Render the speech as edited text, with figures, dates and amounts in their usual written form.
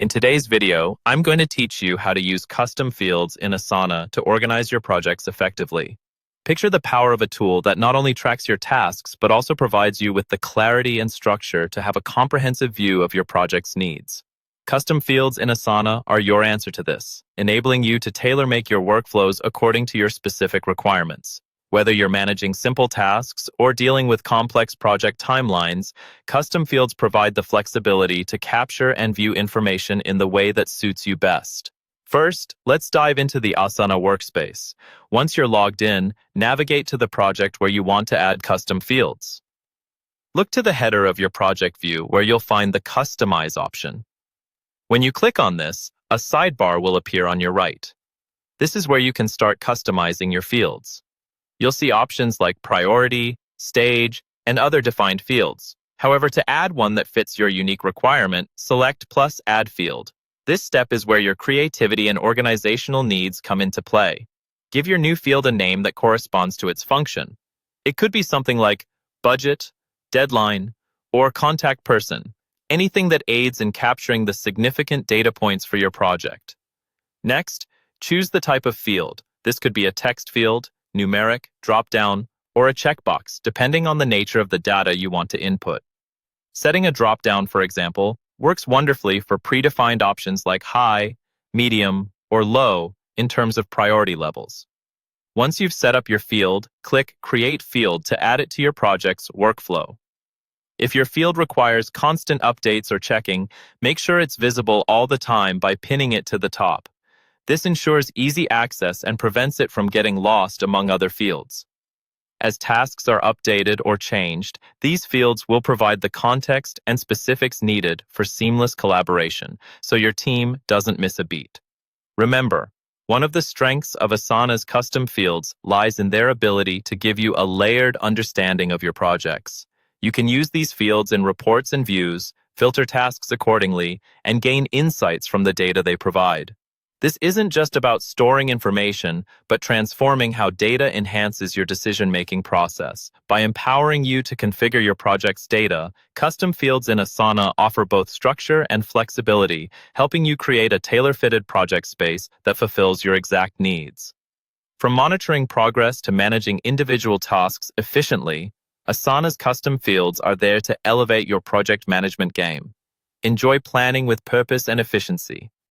In today's video, I'm going to teach you how to use custom fields in Asana to organize your projects effectively. Picture the power of a tool that not only tracks your tasks, but also provides you with the clarity and structure to have a comprehensive view of your project's needs. Custom fields in Asana are your answer to this, enabling you to tailor-make your workflows according to your specific requirements. Whether you're managing simple tasks or dealing with complex project timelines, custom fields provide the flexibility to capture and view information in the way that suits you best. First, let's dive into the Asana workspace. Once you're logged in, navigate to the project where you want to add custom fields. Look to the header of your project view where you'll find the Customize option. When you click on this, a sidebar will appear on your right. This is where you can start customizing your fields. You'll see options like priority, stage, and other defined fields. However, to add one that fits your unique requirement, select plus Add Field. This step is where your creativity and organizational needs come into play. Give your new field a name that corresponds to its function. It could be something like budget, deadline, or contact person, anything that aids in capturing the significant data points for your project. Next, choose the type of field. This could be a text field, numeric, drop-down, or a checkbox, depending on the nature of the data you want to input. Setting a drop-down, for example, works wonderfully for predefined options like high, medium, or low in terms of priority levels. Once you've set up your field, click Create Field to add it to your project's workflow. If your field requires constant updates or checking, make sure it's visible all the time by pinning it to the top. This ensures easy access and prevents it from getting lost among other fields. As tasks are updated or changed, these fields will provide the context and specifics needed for seamless collaboration, so your team doesn't miss a beat. Remember, one of the strengths of Asana's custom fields lies in their ability to give you a layered understanding of your projects. You can use these fields in reports and views, filter tasks accordingly, and gain insights from the data they provide. This isn't just about storing information, but transforming how data enhances your decision-making process. By empowering you to configure your project's data, custom fields in Asana offer both structure and flexibility, helping you create a tailor-fitted project space that fulfills your exact needs. From monitoring progress to managing individual tasks efficiently, Asana's custom fields are there to elevate your project management game. Enjoy planning with purpose and efficiency.